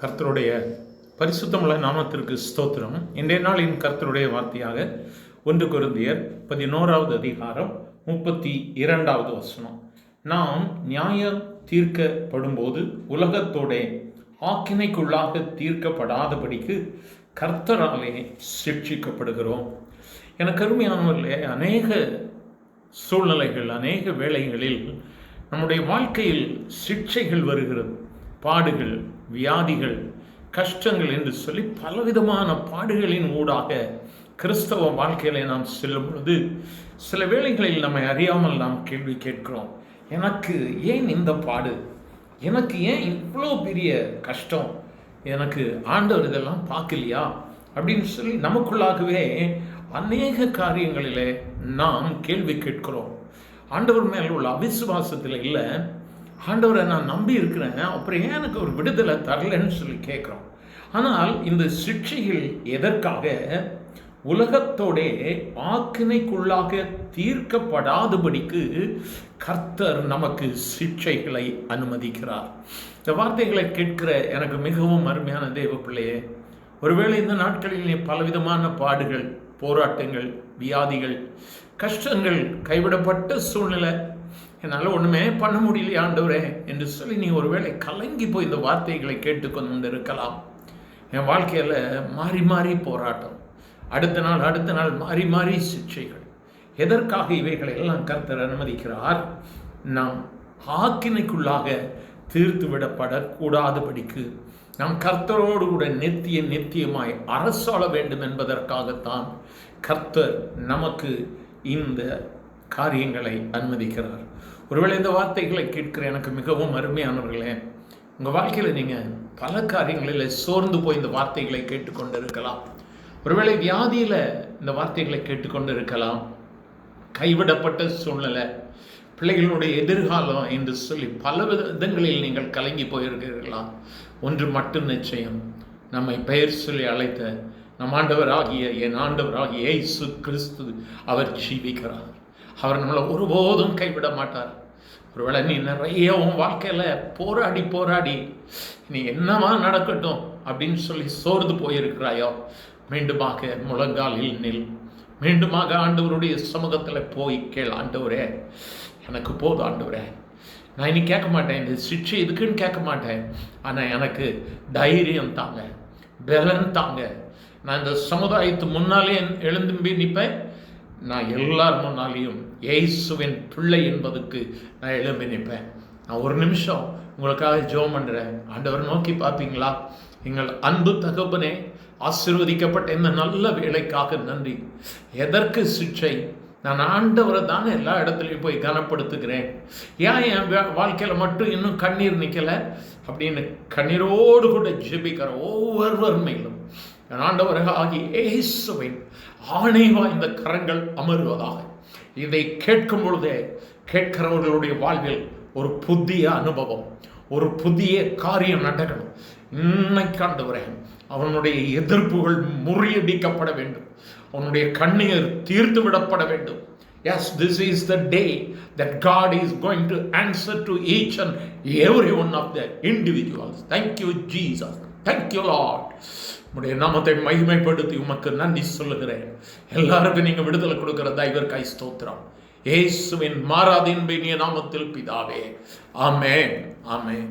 கர்த்தருடைய பரிசுத்தமுள்ள நாமத்திற்கு ஸ்தோத்திரம். இன்றைய நாளின் கர்த்தருடைய வார்த்தையாக 1 கொரிந்தியர் 11வது அதிகாரம் 32வது வசனம். நாம் நியாயம் தீர்க்கப்படும்போது உலகத்தோட ஆக்கினைக்குள்ளாக தீர்க்கப்படாதபடிக்கு கர்த்தராலே சிட்சிக்கப்படுகிறோம். எனக்கு அருமையானவர்களே, அநேக சூழ்நிலைகள், அநேக வேளைகளில் நம்முடைய வாழ்க்கையில் சிட்சைகள் வருகிறது. பாடுகள், வியாதிகள், கஷ்டங்கள் என்று சொல்லி பலவிதமான பாடுகளின் ஊடாக கிறிஸ்தவ வாழ்க்கையில நாம் செல்லும் பொழுது சில வேளைகளில் நம்மை அறியாமல் நாம் கேள்வி கேட்கிறோம். எனக்கு ஏன் இந்த பாடு? எனக்கு ஏன் இவ்வளோ பெரிய கஷ்டம்? எனக்கு ஆண்டவர் இதெல்லாம் பார்க்கலையா அப்படின்னு சொல்லி நமக்குள்ளாகவே அநேக காரியங்களிலே நாம் கேள்வி கேட்கிறோம். ஆண்டவர் மேல் உள்ள அவிசுவாசத்தில் இல்லை, ஆண்டவரை நான் நம்பி இருக்கிறேன், அப்புறம் ஏன் எனக்கு ஒரு விடுதலை தரலன்னு சொல்லி கேட்குறோம். ஆனால் இந்த சிட்சைகள் எதற்காக? உலகத்தோடே ஆக்கினைக்குள்ளாக தீர்க்கப்படாதபடிக்கு கர்த்தர் நமக்கு சிட்சைகளை அனுமதிக்கிறார். இந்த வார்த்தைகளை கேட்கிற எனக்கு மிகவும் அருமையான தேவ பிள்ளையே, ஒருவேளை இந்த நாட்களில் நீ பலவிதமான பாடுகள், போராட்டங்கள், வியாதிகள், கஷ்டங்கள், கைவிடப்பட்ட சூழ்நிலை, என்னால் ஒன்றுமே பண்ண முடியலையே ஆண்டவரே என்று சொல்லி நீ ஒருவேளை கலங்கி போய் இந்த வார்த்தைகளை கேட்டுக்கொண்டு இருக்கலாம். என் வாழ்க்கையில் மாறி மாறி போராட்டம், அடுத்த நாள் மாறி மாறி சிக்ஷைகள். எதற்காக இவைகளை எல்லாம் கர்த்தர் அனுமதிக்கிறார்? நாம் ஆக்கினைக்குள்ளாக தீர்த்து விடப்படக்கூடாதபடிக்கு நாம் கர்த்தரோடு கூட நித்தியமாய் அரசாள வேண்டும் என்பதற்காகத்தான் கர்த்தர் நமக்கு இந்த காரியங்களை அனுமதிக்கிறார். ஒருவேளை இந்த வார்த்தைகளை கேட்கிற எனக்கு மிகவும் அருமையானவர்களே, உங்கள் வாழ்க்கையில் நீங்கள் பல காரியங்களில் சோர்ந்து போய் இந்த வார்த்தைகளை கேட்டுக்கொண்டு இருக்கலாம். ஒருவேளை வியாதியில் இந்த வார்த்தைகளை கேட்டுக்கொண்டு இருக்கலாம். கைவிடப்பட்ட சூழ்நிலை, பிள்ளைகளுடைய எதிர்காலம் என்று சொல்லி பல விதங்களில் நீங்கள் கலங்கி போயிருக்கிறீர்களா? ஒன்று மட்டும் நிச்சயம், நம்மை பெயர் சொல்லி அழைத்த நம் ஆண்டவராகிய என் ஆண்டவராகிய இயேசு கிறிஸ்து அவர் ஜீவிக்கிறார். அவர் நம்மளை ஒருபோதும் கைவிட மாட்டார். ஒருவேளை நீ நிறைய உன் வாழ்க்கையில் போராடி நீ என்னவா நடக்கட்டும் அப்படின்னு சொல்லி சோர்ந்து போயிருக்கிறாயோ, மீண்டுமாக முழங்காலில் நில். மீண்டுமாக ஆண்டவருடைய சமூகத்தில் போய் கேள், ஆண்டவரே எனக்கு போதும் ஆண்டவரே, நான் இனி கேட்க மாட்டேன், இந்த சிட்சை இதுக்குன்னு கேட்க மாட்டேன், ஆனால் எனக்கு தைரியம் தாங்க, பலன் தாங்க. நான் இந்த சமுதாயத்து முன்னாலே எழுந்தும்பி நிற்பேன். நான் எல்லார் முன்னாலேயும் இயேசுவின் பிள்ளை என்பதுக்கு நான் எழும்பி நிற்பேன். நான் ஒரு நிமிஷம் உங்களுக்காக ஜெபம் பண்ணுறேன். ஆண்டவர் நோக்கி பார்ப்பீங்களா? எங்கள் அன்பு தகப்பனே, ஆசீர்வதிக்கப்பட்ட இந்த நல்ல வேலைக்காக நன்றி. எதற்கு சிட்சை? நான் ஆண்டவரை தானே எல்லா இடத்துலையும் போய் கனப்படுத்துகிறேன். ஏன் என் வாழ்க்கையில் மட்டும் இன்னும் கண்ணீர் நிற்கலை அப்படின்னு கண்ணீரோடு கூட ஜெபிக்கிற ஒவ்வொருவர் மேலும் என் ஆண்டவராகிய இயேசுவின் ஆணை வாய்ந்த கரங்கள் அமர்வதாக. இதை கேட்கும் பொழுதே கேட்கிறவர்களுடைய வாழ்வில் ஒரு புதிய அனுபவம், ஒரு புதிய காரியம் நடக்கணும். இன்னைக்கு ஆண்டவரே, அவனுடைய எதிர்ப்புகள் முறியடிக்கப்பட வேண்டும், அவனுடைய கண்ணீர் தீர்த்து விடப்பட வேண்டும். Yes, this is the day that God is going to answer to each and every one of the individuals. Thank you, Jesus. Thank you, Lord. உடைய நாமத்தை மகிமைப்படுத்தி உமக்கு நன்றி சொல்லுகிறேன். எல்லாருக்கும் நீங்க விடுதலை கொடுக்கிற தயவிற்காய் ஸ்தோத்திரம். இயேசுவின் மாறாதின் நாமத்தில் பிதாவே, ஆமென், ஆமென்.